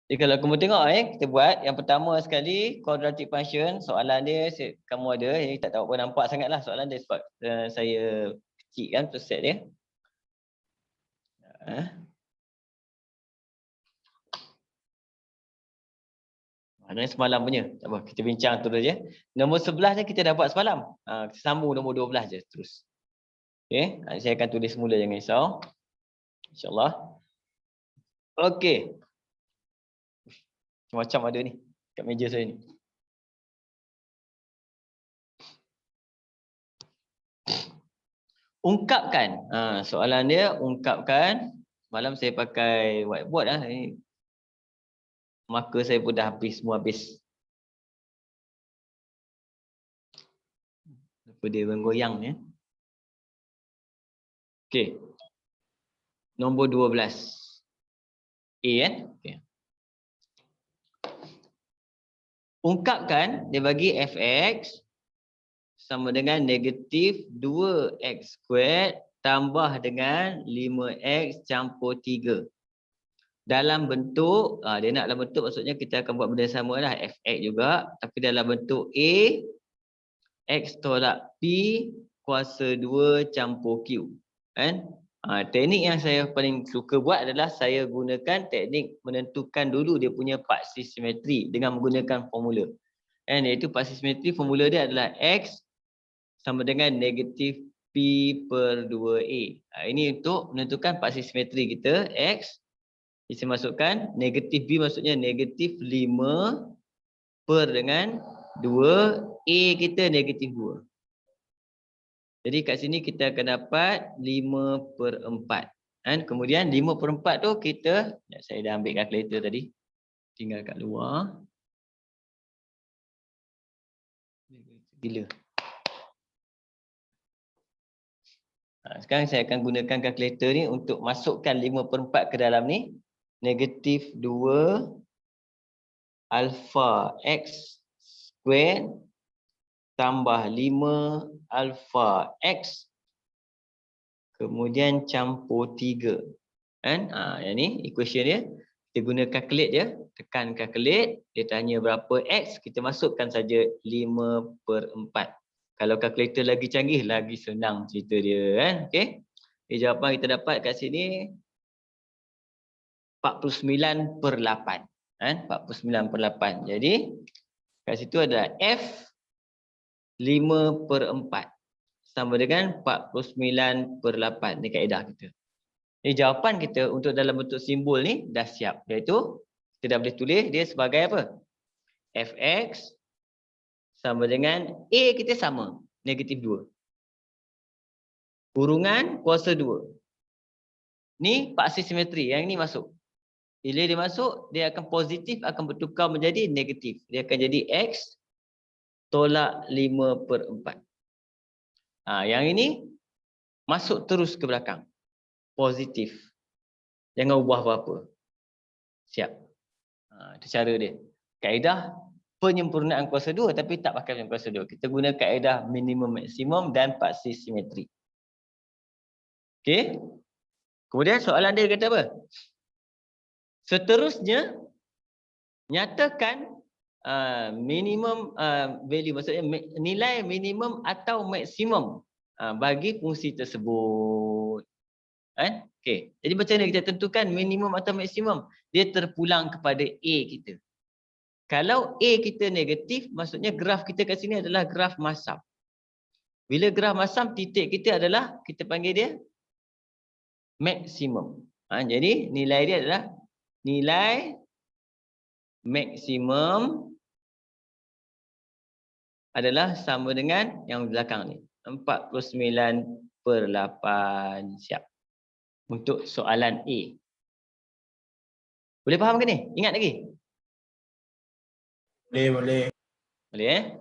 Jadi kalau kamu tengok kita buat yang pertama sekali quadratic function, soalan dia kamu ada, ini tak tahu apa nampak sangatlah soalan dia sebab saya kecil kan untuk set dia. Ini semalam punya. Tak apa, kita bincang terus je. Nombor 11 ni kita dah buat semalam. Kita sambung nombor 12 je terus. Okey, saya akan tulis semula, jangan risau. InsyaAllah. Okey. Macam ada ni kat meja saya ni. Ungkapkan. Soalan dia ungkapkan. Malam saya pakai whiteboard lah. Maka saya pun dah habis, semua habis. Apa dia goyang ni. Okey. Nombor 12. A kan? Okey. Ungkapkan dia bagi fx sama dengan negatif 2x squared tambah dengan 5x campur 3. Dalam bentuk, dia nak dalam bentuk maksudnya kita akan buat benda sama lah, fx juga. Tapi dalam bentuk A, x tolak P kuasa 2 campur Q. Kan? Teknik yang saya paling suka buat adalah saya gunakan teknik menentukan dulu dia punya paksi simetri dengan menggunakan formula. Iaitu paksi simetri, formula dia adalah x sama dengan negatif P per 2A. Ini untuk menentukan paksi simetri kita. X, kita masukkan negatif B maksudnya negatif 5 per dengan 2. A kita negatif 2. Jadi kat sini kita akan dapat 5 per 4. Kemudian 5 per 4 tu kita, saya dah ambil kalkulator tadi. Tinggal kat luar. Gila. Sekarang saya akan gunakan kalkulator ni untuk masukkan 5 per 4 ke dalam ni. Negatif 2 alpha x square tambah 5 alpha x kemudian campur 3. Yang ni equation dia. Kita guna calculate je. Tekan calculate. Dia tanya berapa x. Kita masukkan saja 5 per 4. Kalau kalkulator lagi canggih, lagi senang cerita dia. Okey. Jawapan kita dapat kat sini 49 per 8. 49 per 8. Jadi, kat situ ada F 5 per 4. Sama dengan 49 per 8. Ini kaedah kita. Jadi, jawapan kita untuk dalam bentuk simbol ni dah siap. Iaitu, kita dah boleh tulis dia sebagai apa? Fx sama dengan A kita sama. Negatif 2. Kurungan kuasa 2. Ni paksi simetri. Yang ni masuk. Bila dia masuk, dia akan positif, akan bertukar menjadi negatif. Dia akan jadi X tolak 5 per 4. Yang ini masuk terus ke belakang. Positif. Jangan ubah apa-apa. Siap. Itu cara dia. Kaedah penyempurnaan kuasa 2 tapi tak pakai kuasa 2. Kita guna kaedah minimum maksimum dan paksi simetri. Okey. Kemudian soalan dia kata apa? Seterusnya, nyatakan minimum value, maksudnya nilai minimum atau maksimum bagi fungsi tersebut. Okey. Jadi macam mana kita tentukan minimum atau maksimum? Dia terpulang kepada A kita. Kalau A kita negatif, maksudnya graf kita kat sini adalah graf masam. Bila graf masam, titik kita adalah, kita panggil dia maksimum. Jadi nilai dia adalah nilai maksimum adalah sama dengan yang belakang ni. 49 per 8. Siap. Untuk soalan A. Boleh faham ke ni? Ingat lagi? Boleh. Boleh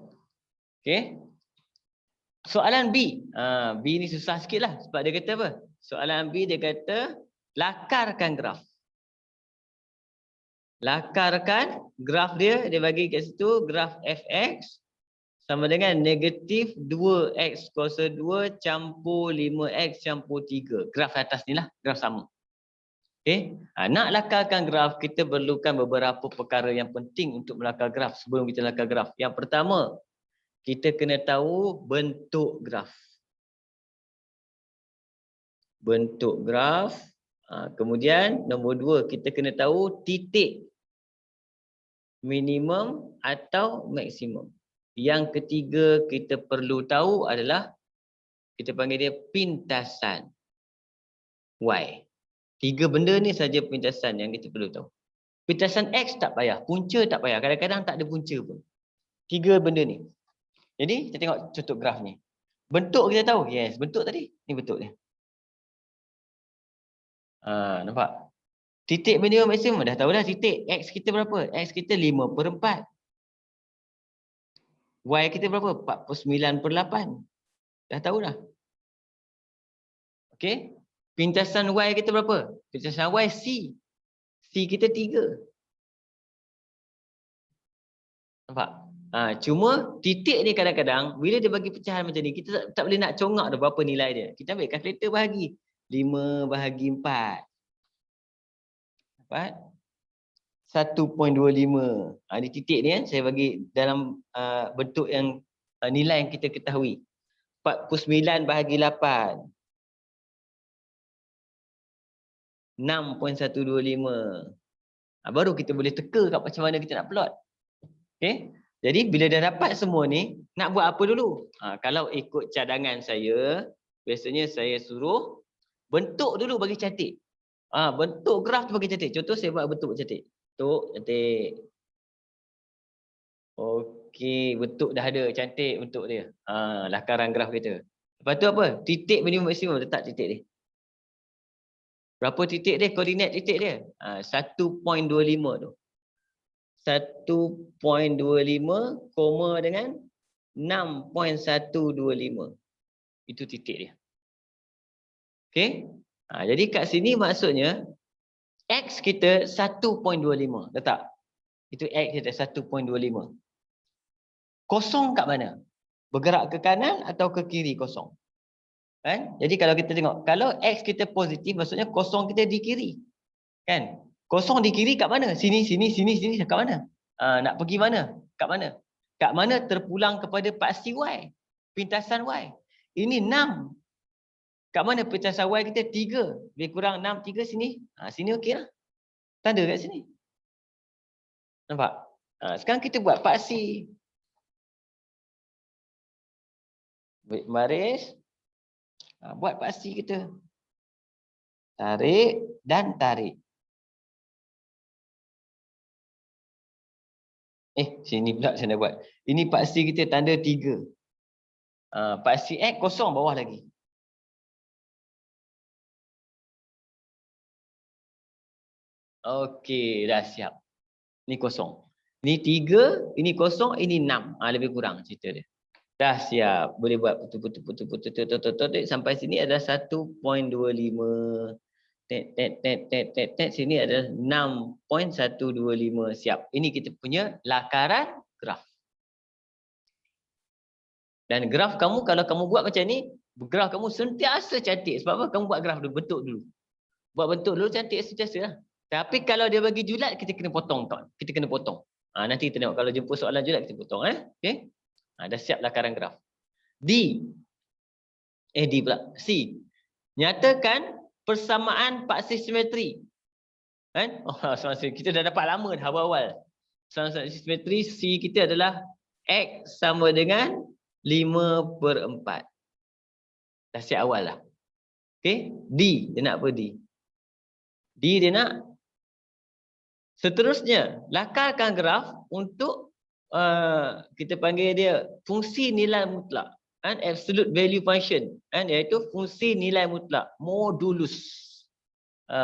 Okey. Soalan B. B ni susah sikit lah. Sebab dia kata apa? Soalan B dia kata lakarkan graf. Lakarkan graf dia. Dia bagi kat situ graf fx sama dengan negatif 2x kuasa 2 campur 5x campur 3. Graf atas ni lah. Graf sama. Okey. Nak lakarkan graf, kita perlukan beberapa perkara yang penting untuk melakar graf sebelum kita lakar graf. Yang pertama, kita kena tahu bentuk graf. Bentuk graf. Kemudian nombor 2, kita kena tahu titik minimum atau maksimum. Yang ketiga kita perlu tahu adalah kita panggil dia pintasan Y. 3 benda ni saja pintasan yang kita perlu tahu. Pintasan X tak payah, punca tak payah. Kadang-kadang tak ada punca pun. 3 benda ni. Jadi kita tengok contoh graf ni. Bentuk kita tahu. Yes, bentuk tadi. Ni bentuk dia. Nampak? Titik minimum maksimum dah tahu dah titik. X kita berapa? X kita 5/4. Y kita berapa? 49/8. Dah tahu dah. Okey. Pintasan Y kita berapa? Pintasan Y C. C kita 3. Nampak? Cuma titik ni kadang-kadang bila dia bagi pecahan macam ni, kita tak boleh nak congak dah berapa nilai dia. Kita ambil kalkulator bahagi. 5/4. Dapat? 1.25. Ni titik ni saya bagi dalam bentuk yang nilai yang kita ketahui. 49/8. 6.125. Baru kita boleh teka kat macam mana kita nak plot. Okey. Jadi bila dah dapat semua ni, nak buat apa dulu? Kalau ikut cadangan saya, biasanya saya suruh bentuk dulu bagi cantik. Bentuk graf tu bagi cantik. Contoh saya buat bentuk cantik. Bentuk cantik. Okey, bentuk dah ada cantik bentuk dia. Lakaran graf kita. Lepas tu apa? Titik minimum maksimum, letak titik dia. Berapa titik dia? Koordinat titik dia? 1.25 tu. 1.25 koma dengan 6.125. Itu titik dia. Okey. Jadi kat sini maksudnya X kita 1.25. Letak. Itu X kita 1.25. Kosong kat mana? Bergerak ke kanan atau ke kiri kosong? Kan? Jadi kalau kita tengok, kalau X kita positif maksudnya kosong kita di kiri. Kan? Kosong di kiri kat mana? Sini, sini, sini, sini. Kat mana? Nak pergi mana? Kat mana? Kat mana terpulang kepada paksi Y? Pintasan Y. Ini 6. Kat mana pintasan Y kita? 3. Lebih kurang 6, 3 sini. Sini okey lah. Tanda kat sini. Nampak? Sekarang kita buat paksi. Baris. Buat paksi kita. Tarik dan tarik. Sini pula saya nak buat. Ini paksi kita tanda 3. Paksi X kosong bawah lagi. Okey, dah siap. Ini kosong. Ini 3, ini kosong, ini 6. Lebih kurang cerita dia. Dah siap. Boleh buat putus sampai sini ada 1.25. Sini ada 6.125. Siap. Ini kita punya lakaran graf. Dan graf kamu kalau kamu buat macam ni, graf kamu sentiasa cantik. Sebab apa? Kamu buat graf dulu, bentuk dulu. Buat bentuk dulu cantik sentiasa lah. Tapi kalau dia bagi julat, kita kena potong tak? Kita kena potong. Nanti kita tengok kalau jumpa soalan julat kita potong. Okey. Dah siap lakaran graf. D pula. C. Nyatakan persamaan paksi simetri. Kan? Kita dah dapat lama dah awal-awal. Persamaan simetri C kita adalah X sama dengan 5/4. Dah siap awal lah. Okey. D. Dia nak apa D? D dia nak seterusnya lakarkan graf untuk kita panggil dia fungsi nilai mutlak. Absolute value function. Iaitu fungsi nilai mutlak. Modulus.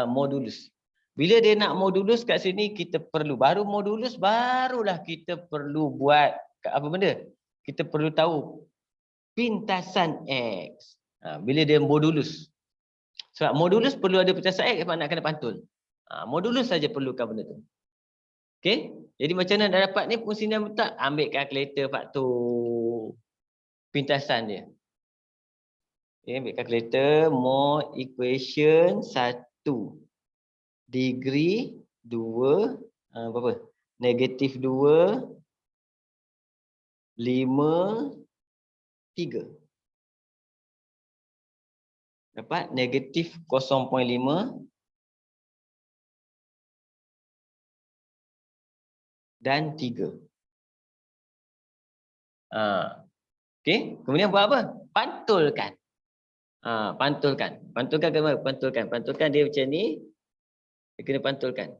Modulus. Bila dia nak modulus kat sini kita perlu. Baru modulus barulah kita perlu buat apa benda? Kita perlu tahu pintasan X. Bila dia modulus. Sebab modulus perlu ada pintasan X sebab nak kena pantul. Modulus saja perlukan benda tu. Okey. Jadi macam mana dah dapat ni fungsi nilai mutlak? Ambil kalkulator faktor pintasan dia. Okay, ambil kalkulator mod equation 1. degree 2 berapa? Negatif 2 5 3. Dapat negatif 0.5 dan 3. Okey, kemudian buat apa? Pantulkan. Pantulkan. Pantulkan ke mana? Pantulkan. Pantulkan dia macam ni. Dia kena pantulkan.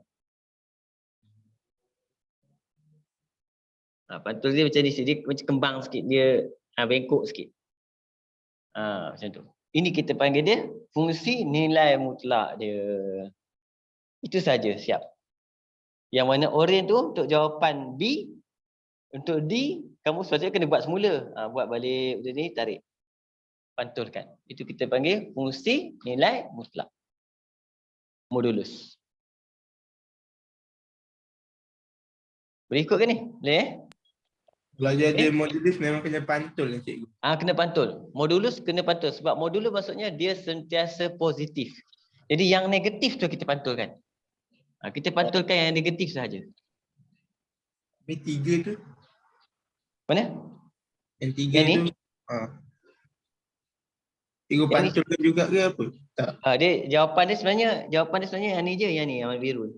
Pantul dia macam ni. Dia macam kembang sikit. Dia bengkok sikit. Macam tu. Ini kita panggil dia fungsi nilai mutlak dia. Itu saja, siap. Yang mana oren tu untuk jawapan B. Untuk D, kamu sepatutnya kena buat semula. Buat balik macam ni, tarik. Pantulkan. Itu kita panggil fungsi nilai mutlak. Modulus. Boleh ikut ke ni? Boleh Belajar dia modulus memang kena pantul lah cikgu. Kena pantul. Modulus kena pantul. Sebab modulus maksudnya dia sentiasa positif. Jadi yang negatif tu kita pantulkan. Kita pantulkan yang negatif sahaja. Ini 3 tu. Mana? Yang 3 yang tu. ni? Cikgu pantulkan juga ke apa? Tak. Dia jawapan dia sebenarnya yang ni je, yang ni, yang biru.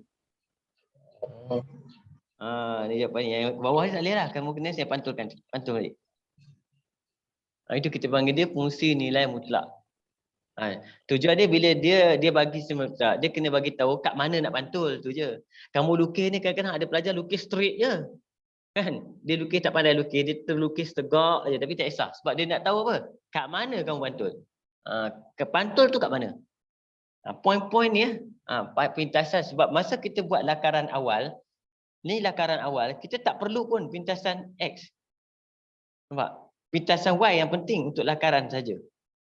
Ni jawapannya. Yang bawah ni tak boleh lah. Kamu kena saya pantulkan. Pantul balik. Itu kita panggil dia fungsi nilai mutlak. Tujuan dia bila dia bagi semua mutlak, dia kena bagi tahu kat mana nak pantul tu je. Kamu lukis ni kadang-kadang ada pelajar lukis straight je. Kan? Dia lukis tak pandai lukis, dia terlukis tegak je tapi tak kisah. Sebab dia nak tahu apa? Kat mana kamu pantul? Kepantul tu kat mana? Poin-poin ni pintasan. Sebab masa kita buat lakaran awal, ni lakaran awal, kita tak perlu pun pintasan X. Nampak? Pintasan Y yang penting untuk lakaran saja.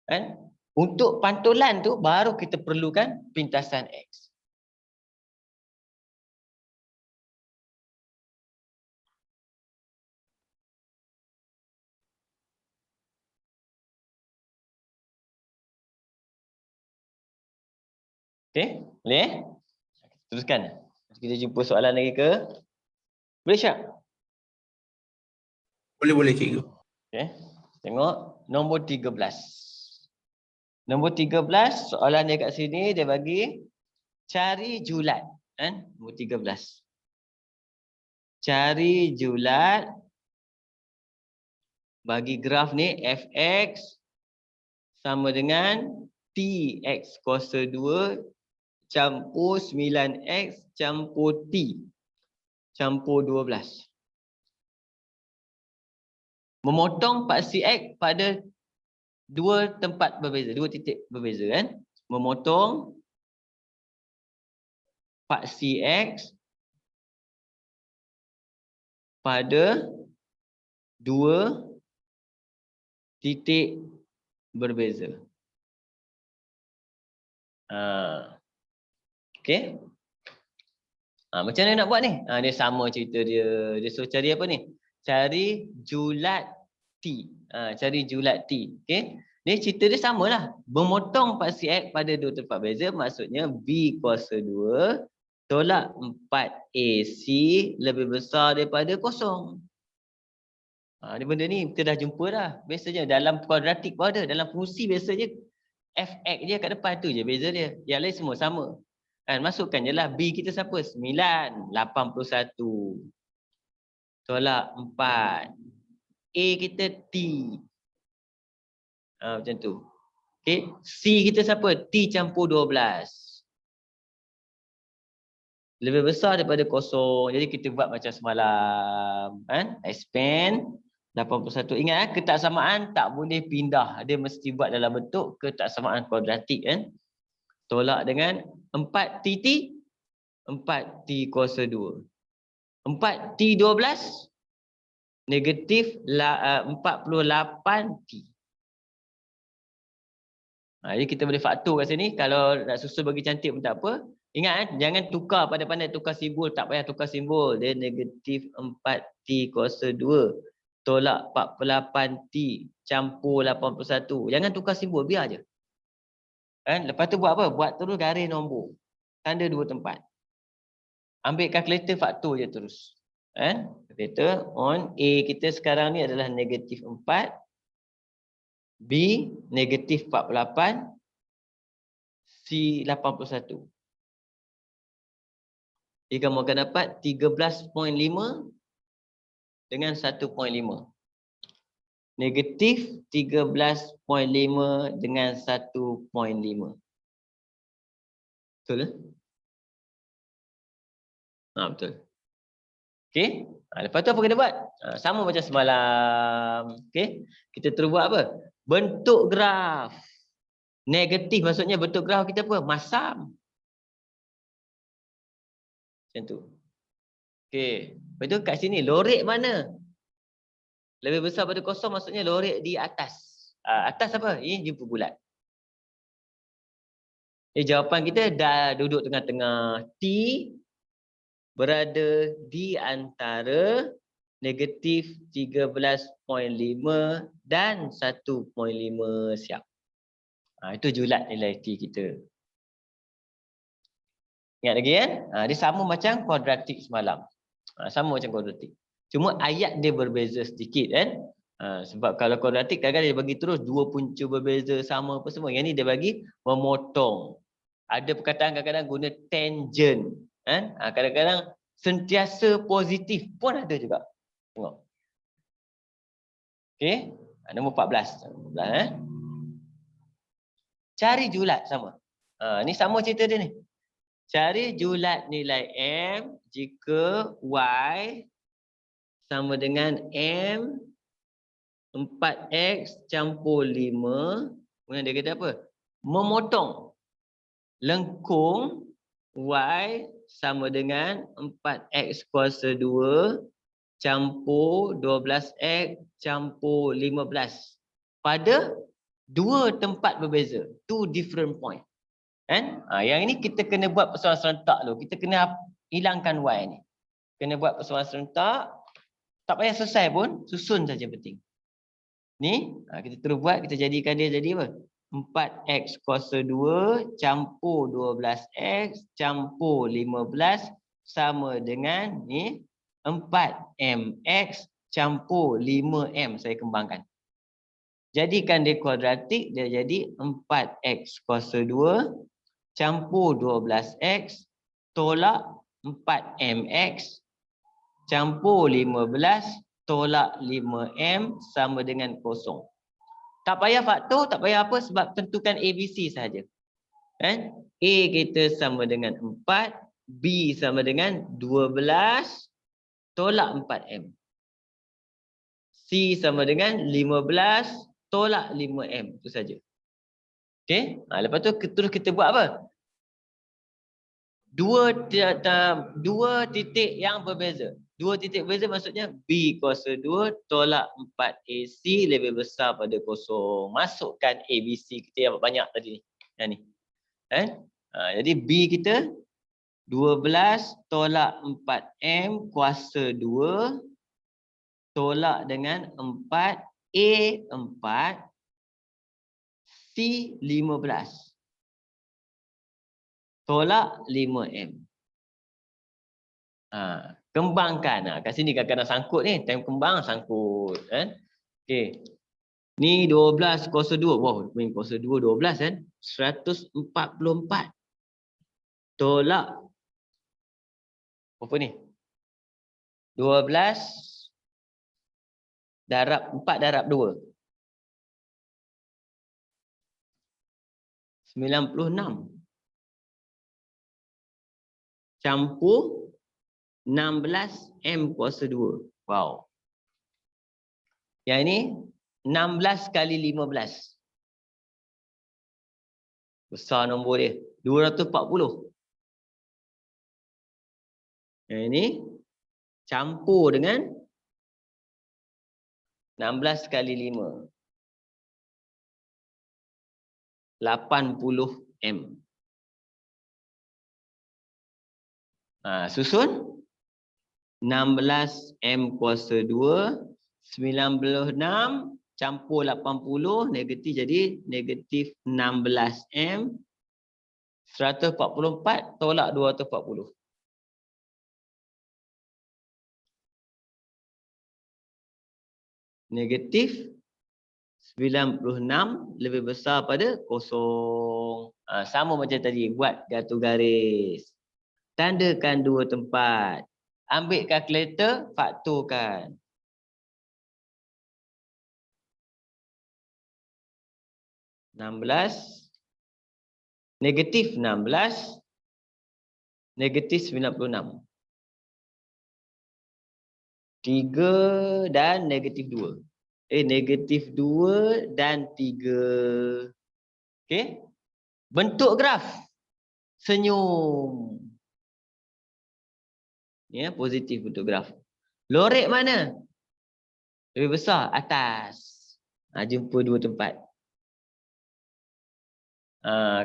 Kan? Untuk pantulan tu baru kita perlukan pintasan X. Okey, boleh? Teruskan. Kita jumpa soalan lagi ke? Boleh Syak? Boleh cikgu. Okey. Tengok nombor 13. Nombor 13, soalan dia kat sini dia bagi cari julat, kan? Nombor 13. Cari julat bagi graf ni fx sama dengan tx kuasa 2 campur 9x campur t campur 12. Memotong paksi x pada dua tempat berbeza, dua titik berbeza, kan? Memotong paksi x pada dua titik berbeza. Okey. Macam mana nak buat ni? Dia sama cerita dia. Dia suruh cari apa ni? Cari julat T. Cari julat T. Okey. Ni cerita dia samalah. Memotong paksi X pada dua tempat beza maksudnya B kuasa 2 tolak 4AC lebih besar daripada kosong. Ni benda ni kita dah jumpa dah. Biasanya dalam kuadratik pun ada. Dalam fungsi biasanya fx je kat depan tu je beza dia. Yang lain semua sama. Kan masukkan je lah B kita siapa? 9, 81. Tolak 4. A kita T. Macam tu. Okay. C kita siapa? T campur 12. Lebih besar daripada kosong. Jadi kita buat macam semalam. Kan? Expand 81. Ingat ketaksamaan tak boleh pindah. Dia mesti buat dalam bentuk ketaksamaan kuadratik. Kan? Tolak dengan 4T. 4T kuasa 2. 4T12 negatif 48T. Jadi kita boleh faktor kat sini. Kalau nak susun bagi cantik pun tak apa. Ingat jangan tukar, pandai-pandai tukar simbol. Tak payah tukar simbol. Dia negatif 4T kuasa 2 tolak 48T campur 81. Jangan tukar simbol, biar je. Kan? Lepas tu buat apa? Buat terus garis nombor. tanda 2 tempat. Ambil kalkulator faktor je terus. Kalkulator on. A kita sekarang ni adalah negatif 4. B negatif 48. C 81. Jadi kamu akan dapat 13.5 dengan 1.5. Negatif 13.5 dengan 1.5. Betul? Betul. Okey. Lepas tu apa kena buat? Sama macam semalam. Okey. Kita terus buat apa? Bentuk graf. Negatif maksudnya bentuk graf kita apa? Masam. Macam tu. Okey. Lepas tu kat sini lorek mana? Lebih besar pada kosong maksudnya lorek di atas. Atas apa? Ini jumpa bulat. Jawapan kita dah duduk tengah-tengah. T berada di antara negatif 13.5 dan 1.5 siap. Itu julat nilai T kita. Ingat lagi kan? Dia sama macam kuadratik semalam. Sama macam kuadratik. Cuma ayat dia berbeza sedikit kan. Sebab kalau kuadratik kadang-kadang dia bagi terus dua punca berbeza sama apa semua. Yang ni dia bagi memotong. Ada perkataan kadang-kadang guna tangent. Kadang-kadang sentiasa positif pun ada juga. Tengok. Okey. Nombor 14. Cari julat sama. Ni sama cerita dia ni. Cari julat nilai M jika Y sama dengan M 4X campur 5. Kemudian dia kata apa? Memotong lengkung Y sama dengan 4X kuasa 2 campur 12X campur 15 pada dua tempat berbeza. Two different point. Yang ini kita kena buat persoalan serentak dulu. Kita kena hilangkan Y ni. Kena buat persoalan serentak. Tak payah selesai pun, susun saja penting. Ni, kita terus buat, kita jadikan dia jadi apa? 4X kuasa 2 campur 12X campur 15 sama dengan ni 4MX campur 5M. Saya kembangkan. Jadikan dia kuadratik, dia jadi 4X kuasa 2 campur 12X tolak 4MX campur 15 tolak 5M sama dengan kosong. Tak payah faktor, tak payah apa sebab tentukan ABC sahaja. A kita sama dengan 4, B sama dengan 12 tolak 4M. C sama dengan 15 tolak 5M. Itu saja. Okey, lepas tu terus kita buat apa? Dua titik yang berbeza. Dua titik berbeza maksudnya B kuasa 2 tolak 4AC lebih besar pada kosong. Masukkan ABC kita yang banyak tadi ni. Yang ni. Jadi B kita 12 tolak 4M kuasa 2 tolak dengan 4A4 C15 tolak 5M. Kembangkan. Kat sini kadang-kadang sangkut ni. Time kembang sangkut. Okey. Ni 12 kuasa 2. Wow, main kuasa 2 12 kan. 144. Tolak. Apa ni? 12 darab 4 darab 2. 96. Campur 16M kuasa 2. Wow. Yang ini 16 kali 15. Besar nombor dia. 240. Yang ini campur dengan 16 kali 5. 80M. Susun 16M kuasa 2, 96 campur 80, negatif jadi negatif 16M 144 tolak 240. Negatif 96 lebih besar pada 0. Sama macam tadi. Buat gatu garis. Tandakan dua tempat. Ambil kalkulator, faktorkan. Negatif 16. Negatif 96. 3 dan negatif 2. Negatif 2 dan 3. Okey. Bentuk graf. Senyum. Ya, positif bentuk graf. Lorek mana? Lebih besar, atas. Jumpa dua tempat.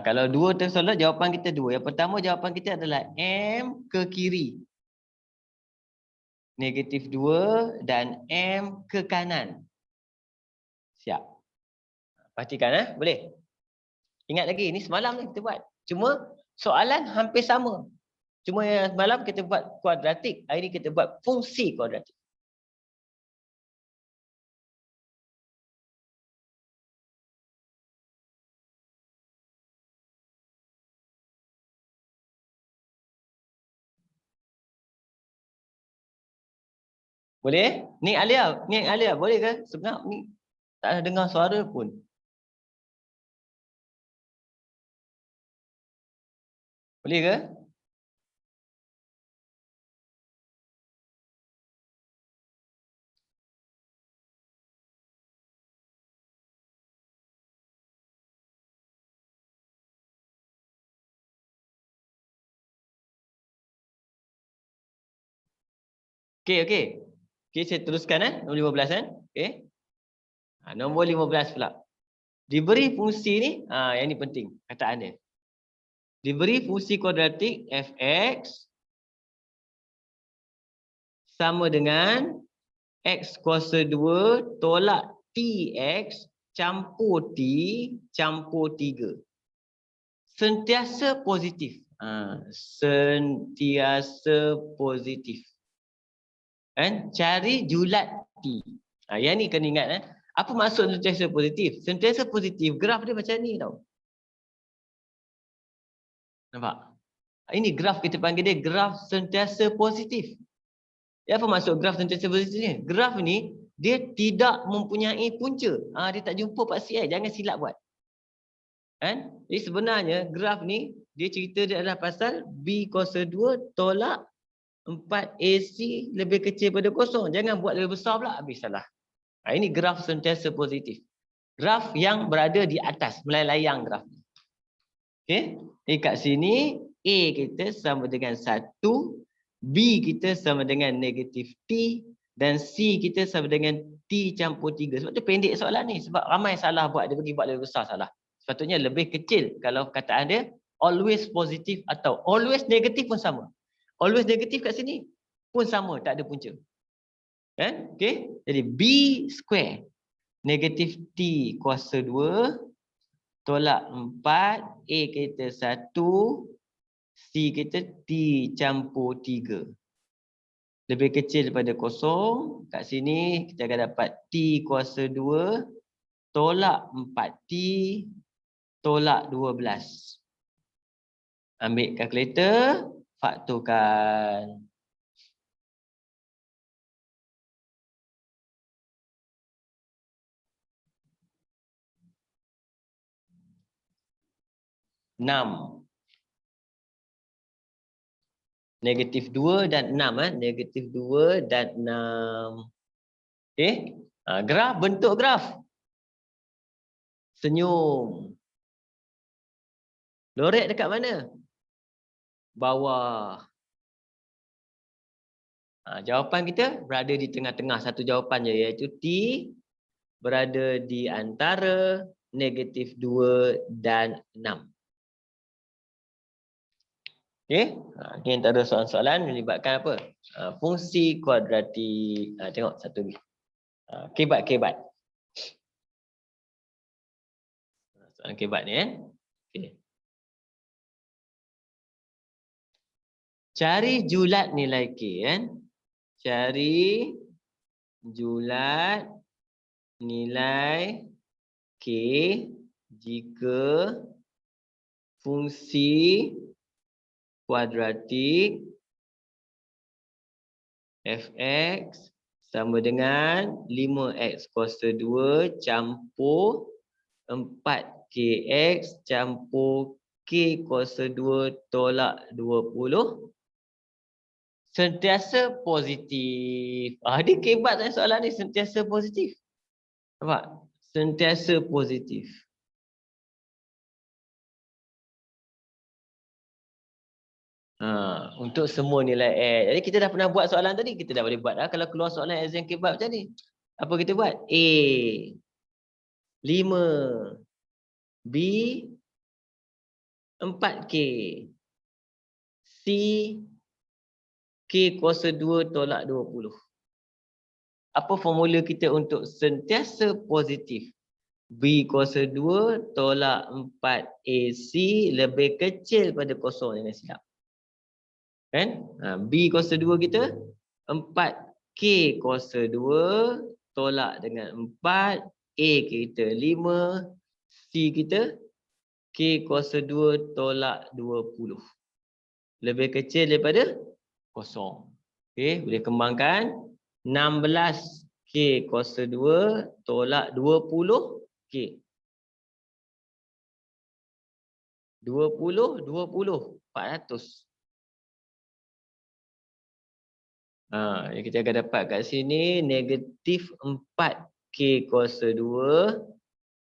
Kalau dua tersolat, jawapan kita dua. Yang pertama, jawapan kita adalah M ke kiri. Negatif 2 dan M ke kanan. Siap. Pastikan boleh. Ingat lagi, ni semalam ni kita buat. Cuma soalan hampir sama. Cuma yang semalam kita buat kuadratik, hari ni kita buat fungsi kuadratik. Boleh? Ni Alia, boleh ke? Sebenarnya ni tak ada dengar suara pun. Boleh ke? Okey, saya teruskan nombor 15 Okey. Nombor 15 pula. Diberi fungsi ni, yang ni penting kataan dia. Diberi fungsi kuadratik f(x) sama dengan x kuasa 2 tolak tx campur t campur 3. Sentiasa positif. Sentiasa positif. Cari julat t. Yang ni kena ingat. Apa maksud sentiasa positif? Sentiasa positif, graf dia macam ni tau. Nampak? Ini graf kita panggil dia graf sentiasa positif. Apa maksud graf sentiasa positif ni? Graf ni dia tidak mempunyai punca. Dia tak jumpa paksi I. Jangan silap buat. Jadi sebenarnya graf ni dia cerita dia adalah pasal B kuasa 2 tolak 4AC lebih kecil pada 0. Jangan buat lebih besar pula, habis salah. Ini graf sentiasa positif. Graf yang berada di atas, melayang graf. Okey. Jadi kat sini A kita sama dengan 1, B kita sama dengan negatif T dan C kita sama dengan T campur 3. Sebab tu pendek soalan ni. Sebab ramai salah buat, dia pergi buat lebih besar salah. Sepatutnya lebih kecil kalau kataan dia always positif atau always negatif pun sama. Always negatif kat sini pun sama, tak ada punca. Okey. Jadi B square negatif T kuasa 2 tolak 4, A kita 1, C kita T campur 3. Lebih kecil daripada 0. Kat sini kita akan dapat T kuasa 2 tolak 4T tolak 12. Ambil kalkulator, faktorkan. Negatif 2 dan 6. Negatif 2 dan 6. Okey. Graf, bentuk graf. Senyum. Lorek dekat mana? Bawah. Jawapan kita berada di tengah-tengah. Satu jawapan je, iaitu T berada di antara negatif 2 dan 6. Okey. Ini antara soalan-soalan melibatkan apa? Fungsi kuadratik. Tengok satu lagi. Kebat-kebat. Soalan kebat ni. Okey. Cari julat nilai K kan. Cari julat nilai K jika fungsi kuadratik fx sama dengan 5x kuasa 2 campur 4kx campur k kuasa 2 tolak 20 sentiasa positif. Dia kebat soalan ni, sentiasa positif. Nampak? Sentiasa positif. Untuk semua nilai X. Jadi kita dah pernah buat soalan tadi, kita dah boleh buat dah. Kalau keluar soalan exam kebab macam ni. Apa kita buat? A 5, B 4K, C K kuasa 2 tolak 20. Apa formula kita untuk sentiasa positif? B kuasa 2 tolak 4AC lebih kecil pada kosong, jangan silap. Kan? B kuasa 2 kita 4K kuasa 2 tolak dengan 4, A kita 5, C kita K kuasa 2 tolak 20. Lebih kecil daripada kosong. Okey, boleh kembangkan 16K kuasa 2 tolak 20K. 20, 400. Yang kita akan dapat kat sini negatif 4K kuasa 2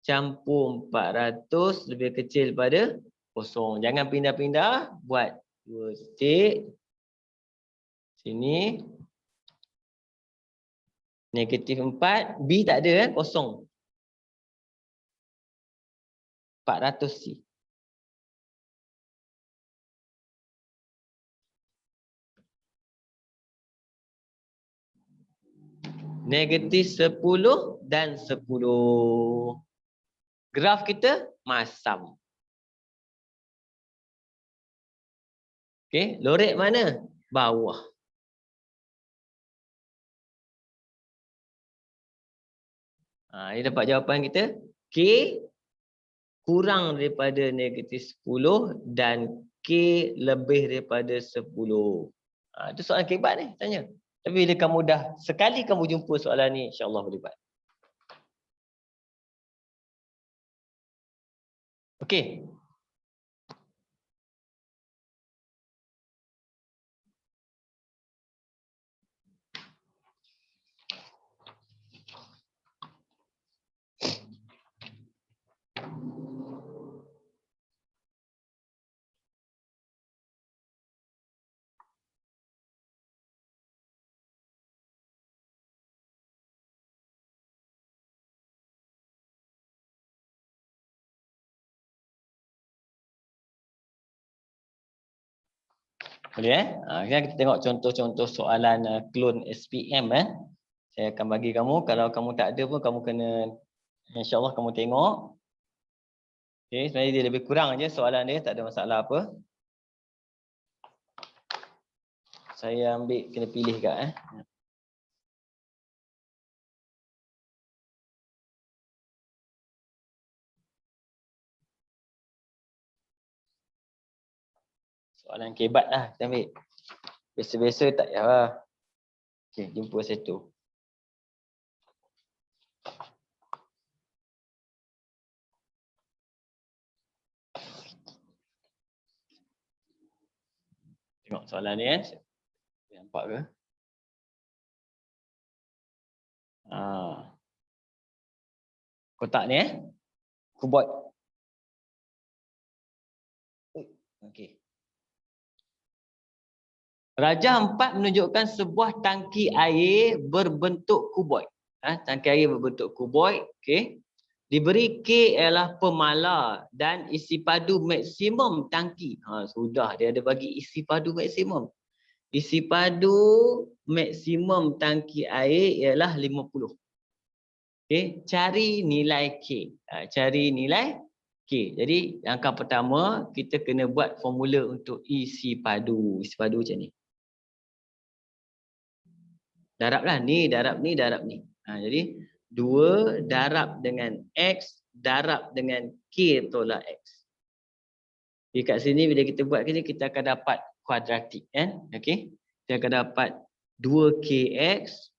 campur 400 lebih kecil pada kosong. Jangan pindah-pindah, buat 2 titik. Sini. Negatif 4, B tak ada kan, kosong. 400C. Negatif 10 dan 10. Graf kita masam. Okey, lorek mana? Bawah. Ini dapat jawapan kita. K kurang daripada negatif 10 dan K lebih daripada 10. Itu soalan kebat ni tanya. Tapi bila kamu dah sekali kamu jumpa soalan ni, insya-Allah boleh buat. Okey. Boleh Sekarang kita tengok contoh-contoh soalan clone SPM Saya akan bagi kamu, kalau kamu tak ada pun kamu kena, insya-Allah kamu tengok. Okey, sebenarnya dia lebih kurang aja soalan dia, tak ada masalah apa. Saya ambil, kena pilih kat soalan kebat lah kita ambil. Biasa-biasa tak payah. Okey, jumpa satu. Tengok soalan ni nampak ke? Kotak ni kuboid. Okey. Rajah 4 menunjukkan sebuah tangki air berbentuk kuboid. Tangki air berbentuk kuboid, okey. Diberi K ialah pemala dan isi padu maksimum tangki. Sudah dia ada bagi isi padu maksimum. Isi padu maksimum tangki air ialah 50. Okey, cari nilai K. Cari nilai K. K. Jadi langkah pertama kita kena buat formula untuk isi padu. Isi padu macam ni. Darab lah ni, darab ni, darab ni. Jadi 2 darab dengan X darab dengan K tolak X. Jadi kat sini bila kita buat ni kita akan dapat kuadratik kan. Okey. Kita akan dapat 2KX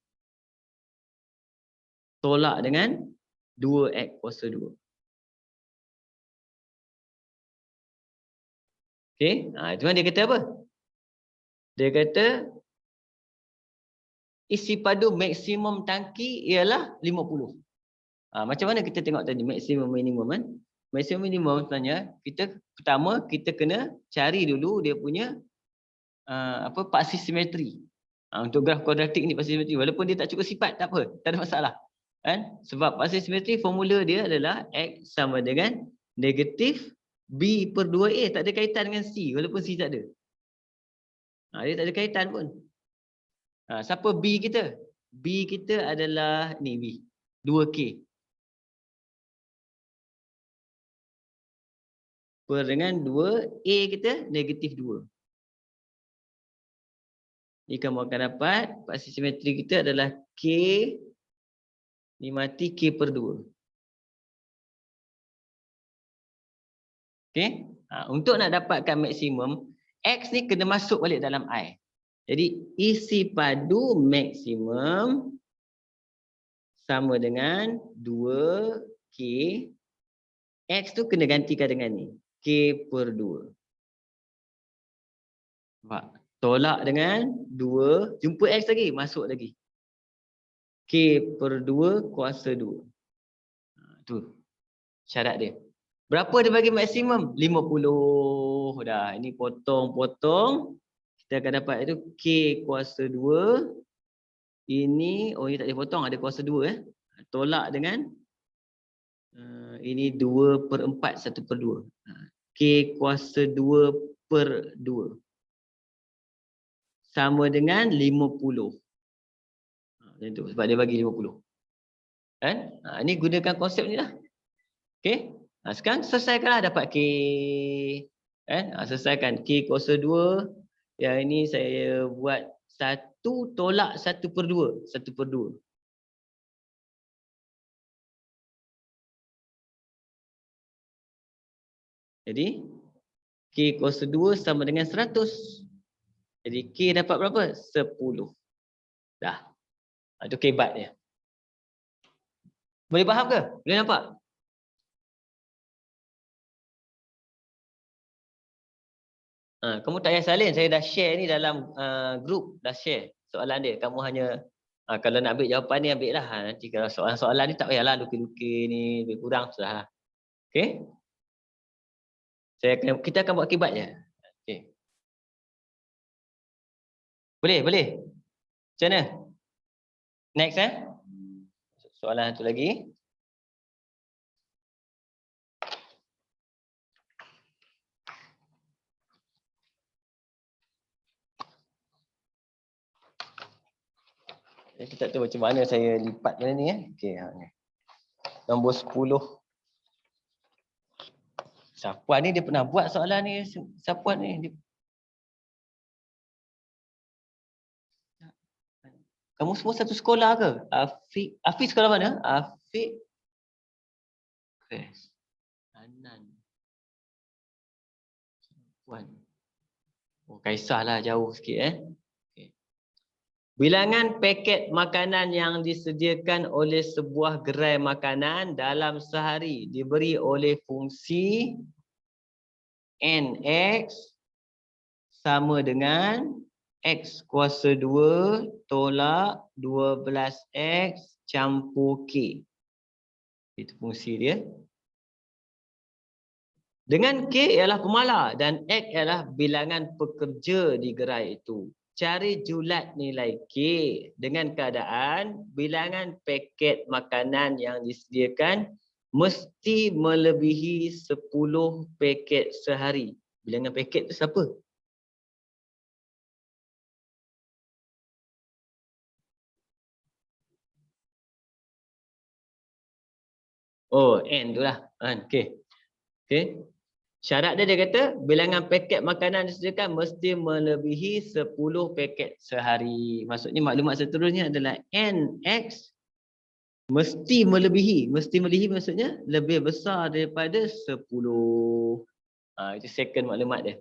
tolak dengan 2X kuasa 2. Okey, itu dia kata apa? Dia kata isi padu maksimum tangki ialah 50. Macam mana kita tengok tadi maksimum minimum kan? Maksimum minimum sebenarnya pertama kita kena cari dulu dia punya paksi simetri. Untuk graf kuadratik ni paksi simetri walaupun dia tak cukup sifat tak apa, tak ada masalah. Kan? Sebab paksi simetri formula dia adalah X sama dengan negatif B per 2A, tak ada kaitan dengan C walaupun C tak ada. Dia tak ada kaitan pun. Siapa B kita? B kita adalah ni B, 2K. Per dengan 2A kita negatif 2. Jadi kamu akan dapat paksi simetri kita adalah K ni mati K per 2. Okey? Untuk nak dapatkan maksimum, X ni kena masuk balik dalam I. Jadi isi padu maksimum sama dengan 2K. X tu kena gantikan dengan ni. K per 2. Nampak? Tolak dengan 2. Jumpa X lagi. Masuk lagi. K per 2 kuasa 2. Tu syarat dia. Berapa dia bagi maksimum? 50. Dah. Ini potong-potong. Kita akan dapat itu K kuasa 2. Ini, ini tak boleh potong. Ada kuasa 2. Tolak dengan ini 2 per 4, 1 per 2. K kuasa 2 per 2. Sama dengan 50. Macam tu. Sebab dia bagi 50. Kan? Ini gunakan konsep ni lah. Okey. Sekarang selesaikanlah dapat K. Kan? Selesaikan K kuasa 2. Yang ini saya buat 1 tolak 1 per 2. 1 per 2. Jadi K kuasa 2 sama dengan 100. Jadi K dapat berapa? 10. Dah. Itu kebat dia. Boleh faham ke? Boleh nampak? Kamu tak payah salin. Saya dah share ni dalam grup. Dah share soalan dia. Kamu hanya kalau nak ambil jawapan ni ambil lah. Nanti kalau soalan-soalan ni tak payahlah lukis-lukis ni. Lebih kurang sudah lah. Okay? Kita akan buat kibat je. Okay. Boleh? Macam mana? Next soalan satu lagi. Kita tak tahu macam mana saya lipat benda ni. Okay. Nombor 10. Sapuan ni dia pernah buat soalan ni. Sapuan ni. Kamu semua satu sekolah ke? Afiq sekolah mana? Afiq. Kres. Anan. Sapuan. Kaisah lah jauh sikit Okay. Bilangan paket makanan yang disediakan oleh sebuah gerai makanan dalam sehari diberi oleh fungsi Nx sama dengan X kuasa 2 tolak 12X campur K. Itu fungsi dia. Dengan K ialah pemalar dan X ialah bilangan pekerja di gerai itu. Cari julat nilai K dengan keadaan bilangan paket makanan yang disediakan mesti melebihi 10 paket sehari. Bilangan paket tu siapa? Oh, N tu lah. Okay. Okey. Syarat dia kata bilangan paket makanan disediakan mesti melebihi 10 paket sehari. Maksudnya maklumat seterusnya adalah NX mesti melebihi. Mesti melebihi maksudnya lebih besar daripada 10. Itu second maklumat dia.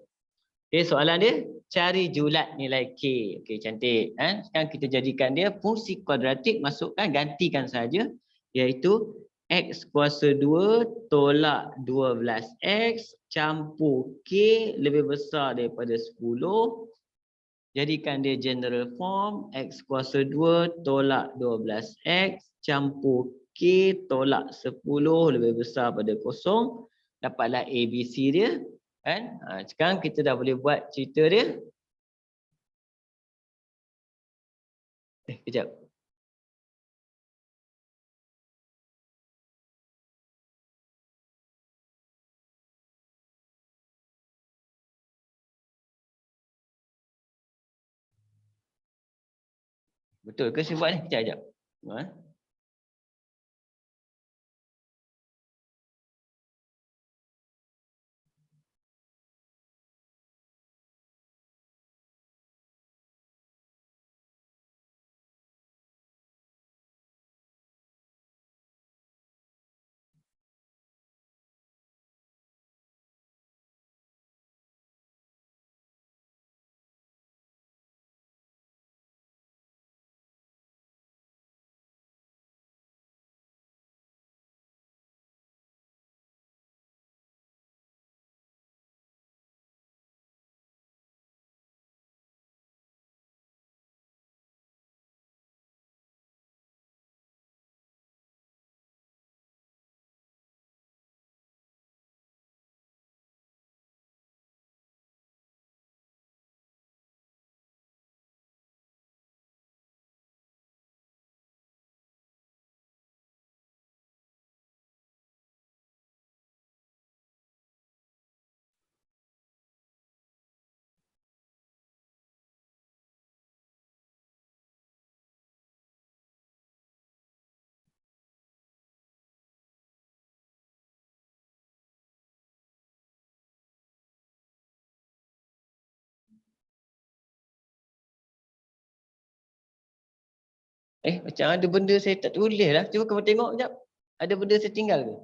Okey, soalan dia cari julat nilai K. Okey, cantik. Sekarang kita jadikan dia fungsi kuadratik, masukkan, gantikan saja, iaitu X kuasa 2 tolak 12X campur K lebih besar daripada 10. Jadikan dia general form. X kuasa 2 tolak 12X campur K tolak 10 lebih besar pada 0. Dapatlah ABC dia. Sekarang kita dah boleh buat cerita dia. Kejap. Betul ke saya buat ni? Kejap. Macam ada benda saya tak tulis lah. Cuba kamu tengok sekejap. Ada benda saya tinggal ke?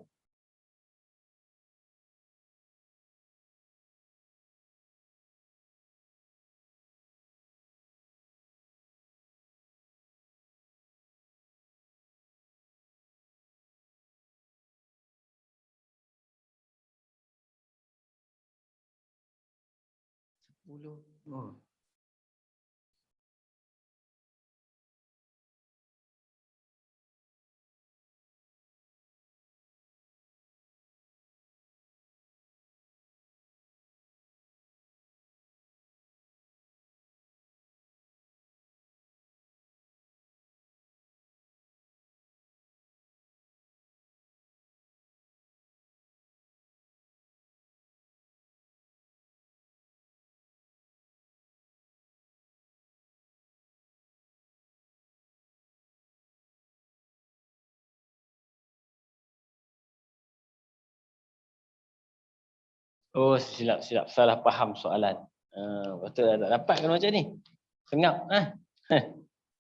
Oh. Oh, silap. Salah faham soalan. Betul tak dapat kalau macam ni. Sengap.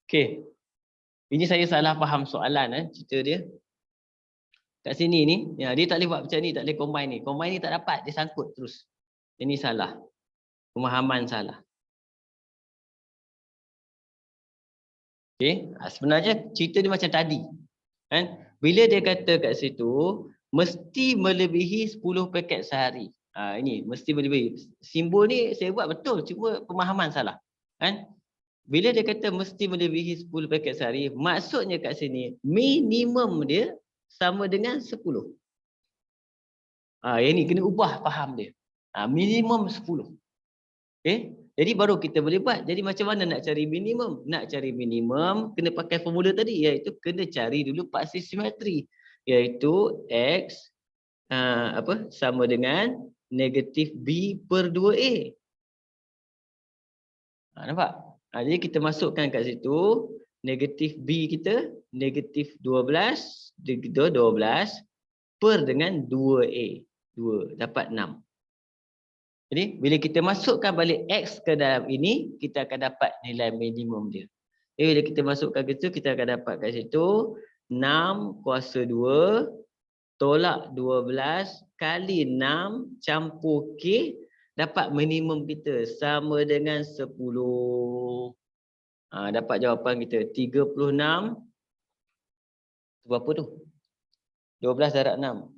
Okey. Ini saya salah faham soalan cerita dia. Kat sini ni, dia tak boleh buat macam ni, tak boleh combine ni. Combine ni tak dapat, dia sangkut terus. Ini salah. Pemahaman salah. Okey, sebenarnya cerita dia macam tadi. Bila dia kata kat situ, mesti melebihi 10 paket sehari. Ini mesti melebihi. Simbol ni saya buat betul, cuma pemahaman salah. Bila dia kata mesti melebihi 10 paket sehari, maksudnya kat sini minimum dia sama dengan 10. Yang ni kena ubah faham dia. Minimum 10. Okey, jadi baru kita boleh buat. Jadi macam mana nak cari minimum? Nak cari minimum kena pakai formula tadi, iaitu kena cari dulu paksi simetri, iaitu X sama dengan negatif B per 2A. Nampak? Jadi kita masukkan kat situ negatif B kita negatif 12 per dengan 2A. 2 dapat 6. Jadi bila kita masukkan balik X ke dalam ini, kita akan dapat nilai minimum dia. Jadi bila kita masukkan ke situ, kita akan dapat kat situ 6 kuasa 2 tolak 12 kali 6 campur K, dapat minimum kita sama dengan 10. Dapat jawapan kita 36. Berapa tu? 12 darab 6.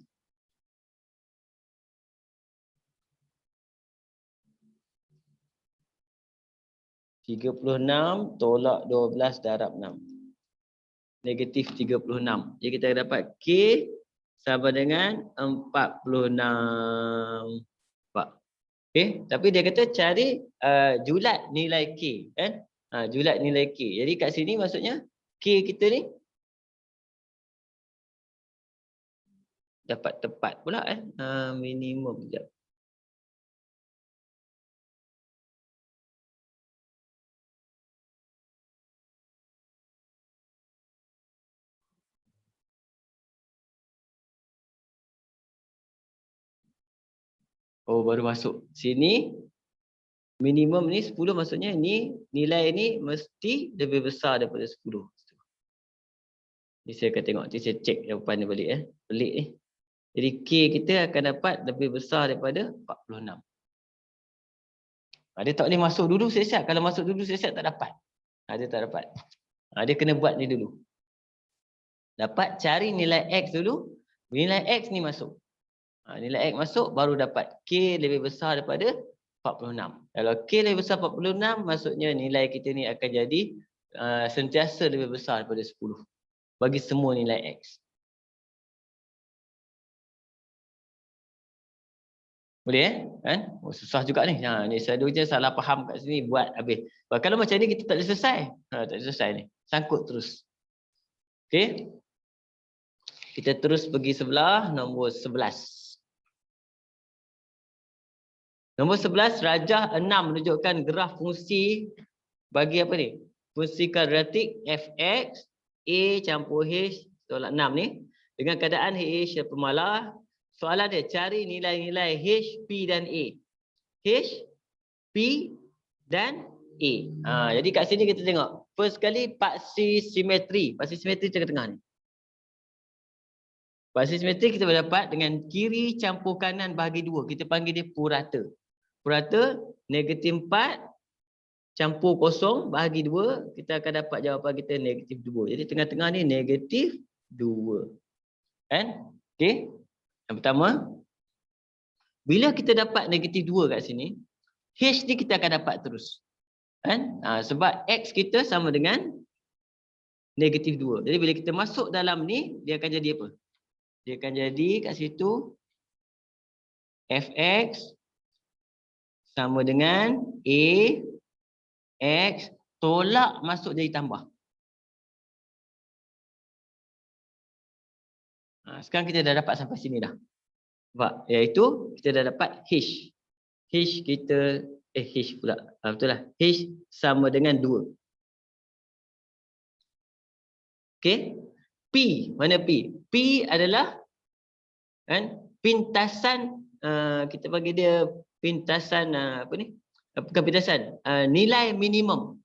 36 tolak 12 darab 6. Negatif 36. Jadi kita dapat K sama dengan 46. Okey, tapi dia kata cari julat nilai K, kan? Julat nilai K. Jadi kat sini maksudnya K kita ni dapat tepat pula, kan? Minimum sekejap. Oh, baru masuk. Sini minimum ni 10, maksudnya ni nilai ni mesti lebih besar daripada 10. Ni saya akan tengok, nanti saya cek jawapan ni balik, pelik ni. Jadi K kita akan dapat lebih besar daripada 46. Dia tak boleh masuk dulu siap-siap. Kalau masuk dulu siap-siap tak dapat. Dia tak dapat. Dia kena buat ni dulu. Dapat cari nilai X dulu. Nilai X ni masuk. Nilai X masuk baru dapat K lebih besar daripada 46. Kalau K lebih besar 46, maksudnya nilai kita ni akan jadi sentiasa lebih besar daripada 10. Bagi semua nilai X. Boleh kan? Susah juga ni. Ni saya je salah faham kat sini buat habis. Kalau macam ni kita tak boleh selesai. Tak boleh selesai ni. Sangkut terus. Okey. Kita terus pergi sebelah nombor 11. Nombor 11, rajah 6 menunjukkan graf fungsi bagi apa ni? Fungsi kuadratik fx a campur h tolak 6 ni. Dengan keadaan h pemalar, soalan dia cari nilai-nilai h, p dan a. H, p dan a. Jadi kat sini kita tengok. First kali paksi simetri. Paksi simetri tengah-tengah ni. Paksi simetri kita dapat dengan kiri campur kanan bahagi 2. Kita panggil dia purata. Purata negatif 4 campur kosong bahagi 2, kita akan dapat jawapan kita negatif 2. Jadi tengah-tengah ni negatif 2. Kan? Okey. Yang pertama, bila kita dapat negatif 2 kat sini, H ni kita akan dapat terus. Kan? Sebab X kita sama dengan negatif 2. Jadi bila kita masuk dalam ni, dia akan jadi apa? Dia akan jadi kat situ Fx sama dengan A X tolak masuk jadi tambah. Sekarang kita dah dapat sampai sini dah. Sebab iaitu kita dah dapat H. H kita H pula. Betul lah. H sama dengan 2. Okey. P, mana P? P adalah kan pintasan, kita bagi dia pintasan apa ni? Bukan pintasan, nilai minimum.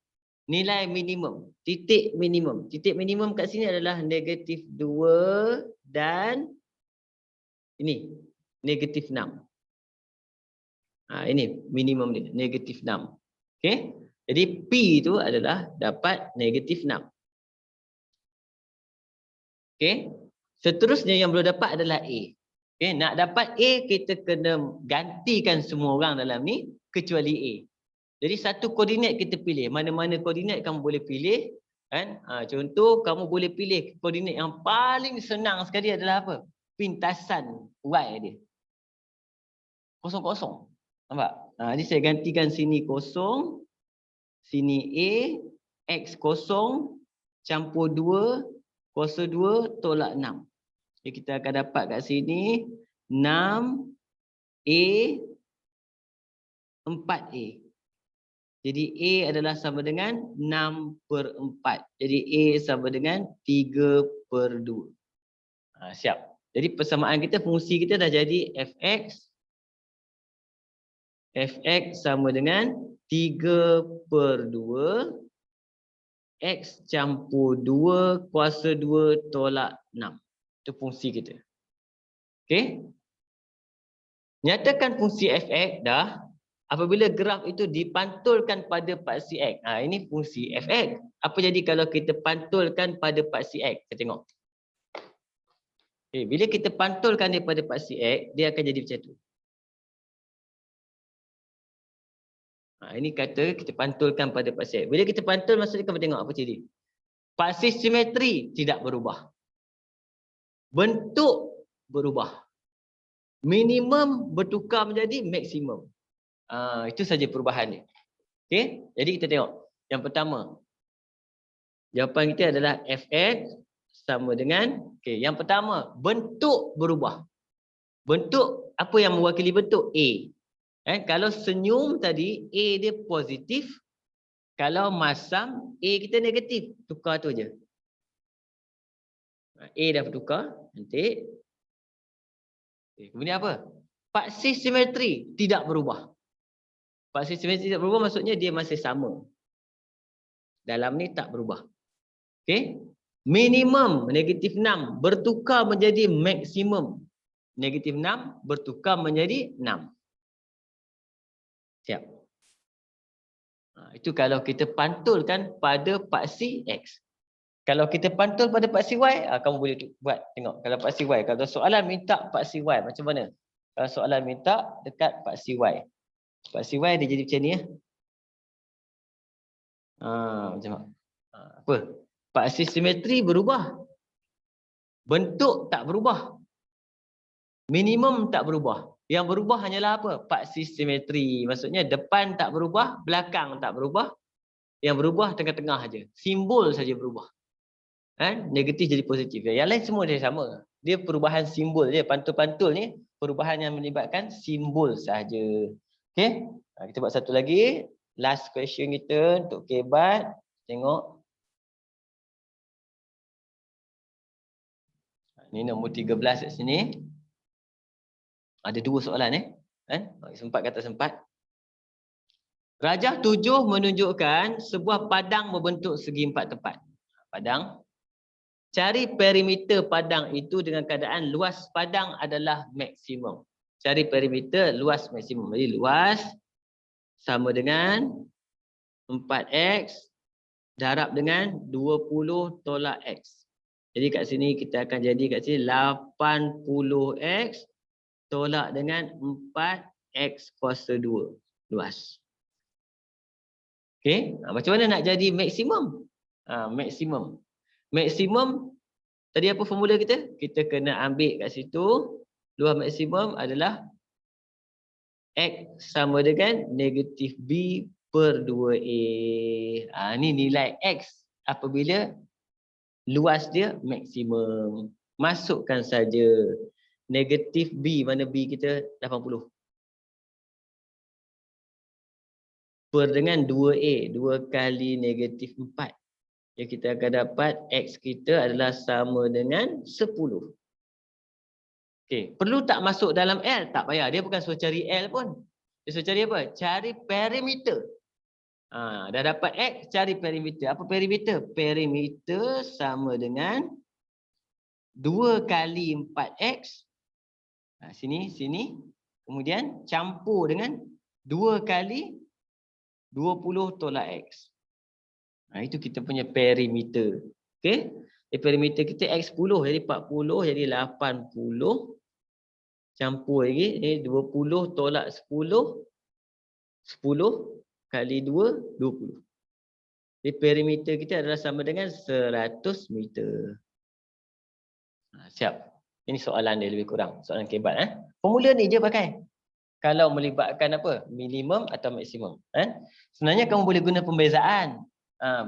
Nilai minimum, titik minimum. Titik minimum kat sini adalah negatif 2 dan ini negatif 6. Ini minimum dia, negatif 6. Okey. Jadi P itu adalah dapat negatif 6. Okey. Seterusnya yang belum dapat adalah A. Okey, nak dapat A kita kena gantikan semua orang dalam ni kecuali A. Jadi satu koordinat kita pilih. Mana-mana koordinat kamu boleh pilih, kan? Contoh kamu boleh pilih koordinat yang paling senang sekali adalah apa? Pintasan Y dia. 0, 0. Nampak? Jadi saya gantikan sini 0, sini A, X 0, campur 2, kuasa 2 tolak 6. Jadi kita akan dapat kat sini 6 A 4A. Jadi A adalah sama dengan 6/4. Jadi A sama dengan 3/2. Siap. Jadi persamaan kita, fungsi kita dah jadi fx sama dengan 3/2 x campur 2 kuasa 2 tolak 6. Itu fungsi kita. Okey. Nyatakan fungsi fx dah apabila graf itu dipantulkan pada paksi x. Ini fungsi fx. Apa jadi kalau kita pantulkan pada paksi x? Kita tengok. Bila kita pantulkan dia pada paksi x, dia akan jadi macam tu. Ini kata kita pantulkan pada paksi x. Bila kita pantul, maksudnya kita tengok apa jadi. Paksi simetri tidak berubah. Bentuk berubah. Minimum bertukar menjadi maksimum. Itu saja perubahan dia. Okey, jadi kita tengok. Yang pertama, jawapan kita adalah fx sama dengan, okey, yang pertama, bentuk berubah. Bentuk, apa yang mewakili bentuk? A. Kalau senyum tadi, A dia positif. Kalau masam, A kita negatif. Tukar tu je. A dah bertukar. Nanti. Kemudian apa? Paksi simetri tidak berubah. Paksi simetri tidak berubah maksudnya dia masih sama. Dalam ni tak berubah. Okey. Minimum negatif 6 bertukar menjadi maksimum. Negatif 6 bertukar menjadi 6. Siap. Itu kalau kita pantulkan pada paksi X. Kalau kita pantul pada paksi Y, kamu boleh buat. Tengok. Kalau paksi Y. Kalau soalan minta paksi Y, macam mana? Kalau soalan minta dekat paksi Y. Paksi Y dia jadi macam ni. Macam mana? Apa? Paksi simetri berubah. Bentuk tak berubah. Minimum tak berubah. Yang berubah hanyalah apa? Paksi simetri. Maksudnya depan tak berubah, belakang tak berubah. Yang berubah tengah-tengah saja. Simbol saja berubah. Negatif jadi positif. Yang lain semua dia sama. Dia perubahan simbol dia. Pantul-pantul ni perubahan yang melibatkan simbol sahaja. Okey? Kita buat satu lagi. Last question kita untuk kebat. Tengok. Ini nombor 13 kat sini. Ada 2 soalan sempat kata sempat. Rajah 7 menunjukkan sebuah padang berbentuk segi 4 tepat. Padang. Cari perimeter padang itu dengan keadaan luas padang adalah maksimum. Cari perimeter luas maksimum. Jadi luas sama dengan 4x darab dengan 20 tolak x. Jadi kat sini kita akan jadi kat sini 80x tolak dengan 4x kuasa 2. Luas. Okey, macam mana nak jadi maksimum? Maksimum. Maksimum, tadi apa formula kita? Kita kena ambil kat situ, luas maksimum adalah X sama dengan negatif B per 2A. Ni nilai X apabila luas dia maksimum. Masukkan saja negatif B, mana B kita 80. Per dengan 2A, 2 kali negatif 4. Jadi kita akan dapat X kita adalah sama dengan 10. Okey, perlu tak masuk dalam L? Tak payah, dia bukan suruh cari L pun. Dia suruh cari apa? Cari perimeter. Dah dapat X, cari perimeter. Apa perimeter? Perimeter sama dengan 2 kali 4X. Sini. Kemudian campur dengan 2 kali 20 tolak X. Itu kita punya perimeter. Okey. Perimeter kita X10 jadi 40 jadi 80. Campur lagi 20 tolak 10. 10 kali 2 20. Jadi perimeter kita adalah sama dengan 100 meter. Siap. Ini soalan dia lebih kurang. Soalan kebat. Formula ni je pakai. Kalau melibatkan apa? Minimum atau maksimum. Sebenarnya kamu boleh guna pembezaan.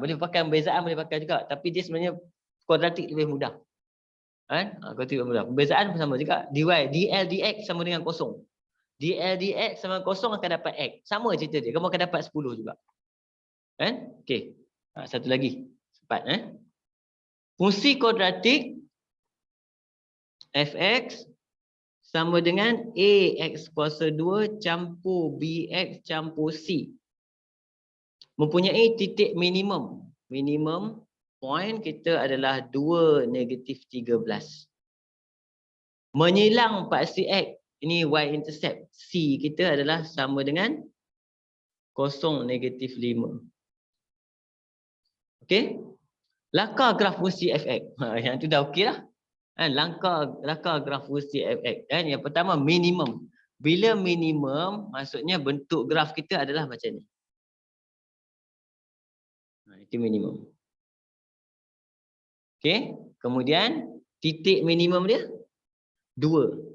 Boleh pakai pembezaan, boleh pakai juga. Tapi dia sebenarnya kuadratik lebih mudah. Kuadratik lebih mudah. Pembezaan pun sama juga. dl dx sama dengan kosong. dl dx sama dengan kosong akan dapat x. Sama cerita dia. Kamu akan dapat 10 juga. Okey. Satu lagi. Cepat. Fungsi kuadratik fx sama dengan ax kuasa 2 campur bx campur c. Mempunyai titik minimum. Minimum point kita adalah 2 negatif 13. Menyilang paksi x. Ini y-intercept. C kita adalah sama dengan 0 negatif 5. Okey? Lakar graf fungsi fx. Yang tu dah okey lah. Lakar graf fungsi fx. Yang pertama minimum. Bila minimum, maksudnya bentuk graf kita adalah macam ni. Itu minimum. Okey. Kemudian titik minimum dia 2.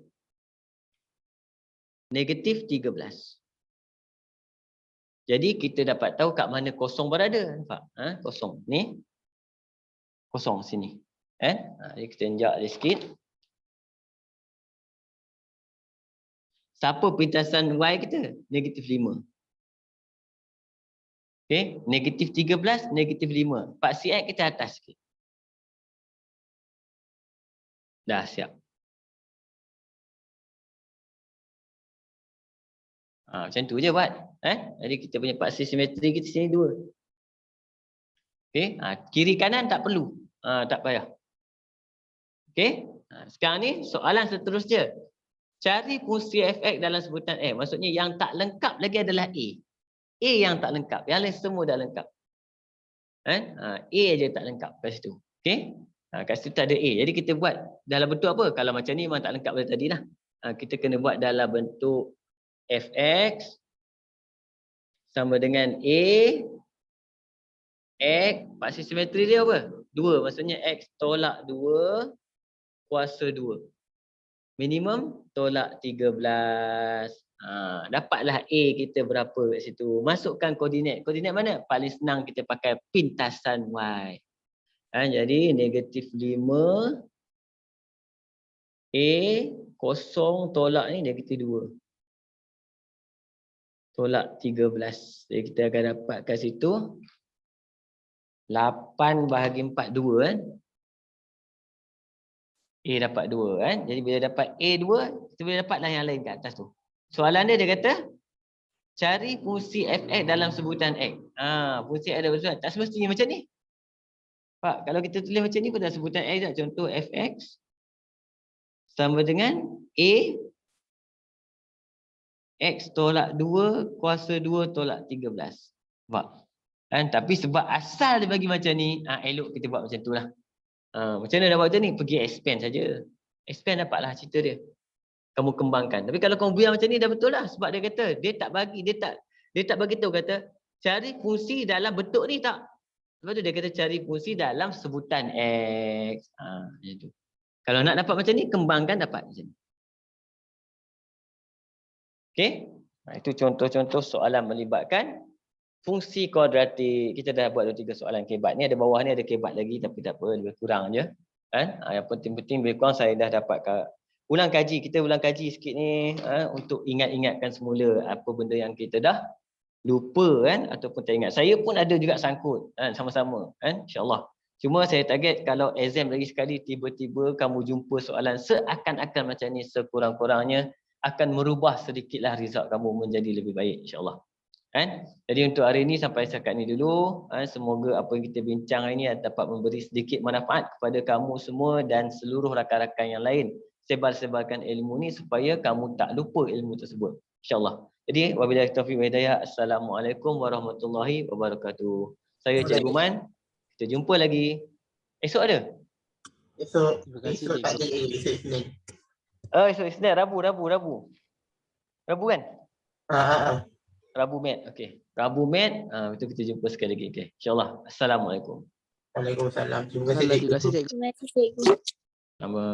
Negatif 13. Jadi kita dapat tahu kat mana kosong berada. Nampak? Kosong. Ni. Kosong sini. Jadi kita injak dia sikit. Siapa pintasan y kita? Negatif 5. Okey, negatif 13, negatif 5. Paksi x kita atas sikit. Dah siap. Macam tu je buat. Jadi kita punya paksi simetri kita sini 2. Okey, kiri kanan tak perlu. Tak payah. Okey, sekarang ni soalan seterusnya. Cari fungsi fx dalam sebutan x. Maksudnya yang tak lengkap lagi adalah a. A yang tak lengkap. Yang lain semua dah lengkap. A je tak lengkap kat situ. Okey? Kat situ tak ada A. Jadi kita buat dalam bentuk apa? Kalau macam ni memang tak lengkap dari tadi lah. Kita kena buat dalam bentuk fx sama dengan A x. Paksi simetri dia apa? 2. Maksudnya x tolak 2 kuasa 2. Minimum tolak 13. Dapatlah A kita berapa kat situ. Masukkan koordinat. Koordinat mana? Paling senang kita pakai pintasan Y. Jadi negatif 5. A kosong tolak ni negatif 2. Tolak 13. Jadi kita akan dapat kat situ 8 bahagi 4, 2 kan. A dapat 2 kan. Jadi bila dapat A 2, kita boleh dapatlah yang lain kat atas tu. Soalan dia kata cari fungsi fx dalam sebutan x. Fungsi x dalam sebutan. Tak semestinya macam ni. Pak, kalau kita tulis macam ni pun dah sebutan x dah. Contoh fx sama dengan a x tolak 2 kuasa 2 tolak 13. Pak. Tapi sebab asal dia bagi macam ni, elok kita buat macam tu lah. Macam mana nak buat macam ni? Pergi expand saja. Expand dapatlah cerita dia. Kamu kembangkan. Tapi kalau kamu biar macam ni dah betul lah. Sebab dia kata, dia tak bagi tahu kata, cari fungsi dalam bentuk ni tak. Sebab tu dia kata cari fungsi dalam sebutan X. Macam tu. Kalau nak dapat macam ni, kembangkan dapat macam ni. Okey? Itu contoh-contoh soalan melibatkan fungsi kuadratik. Kita dah buat 2-3 soalan kebat. Ni ada bawah ni ada kebat lagi tapi tak apa, lebih kurang je. Yang penting-penting lebih kurang saya dah dapat ulang kaji. Kita ulang kaji sikit ni untuk ingat-ingatkan semula apa benda yang kita dah lupa kan ataupun tak ingat. Saya pun ada juga sangkut sama-sama insya-Allah. Cuma saya target kalau exam lagi sekali tiba-tiba kamu jumpa soalan seakan-akan macam ni, sekurang-kurangnya akan merubah sedikitlah result kamu menjadi lebih baik insya-Allah. Jadi untuk hari ini sampai setakat ni dulu. Semoga apa yang kita bincang hari ini dapat memberi sedikit manfaat kepada kamu semua dan seluruh rakan-rakan yang lain. Sebar-sebarkan ilmu ni supaya kamu tak lupa ilmu tersebut insya-Allah. Jadi wabillahi taufiq wal hidayah. Assalamualaikum warahmatullahi wabarakatuh. Saya Cik Ruman. Kita jumpa lagi. Esok ada? Esok. Terima kasih, Esok tak cikgu. ada. Esok Isnin. Esok Isnin, Rabu kan? Rabu Mat. Okey. Rabu Mat, itu kita jumpa sekali lagi. Okey. Insya-Allah. Assalamualaikum. Waalaikumsalam. Terima kasih, Terima kasih, cikgu. Terima kasih, cikgu. Sama.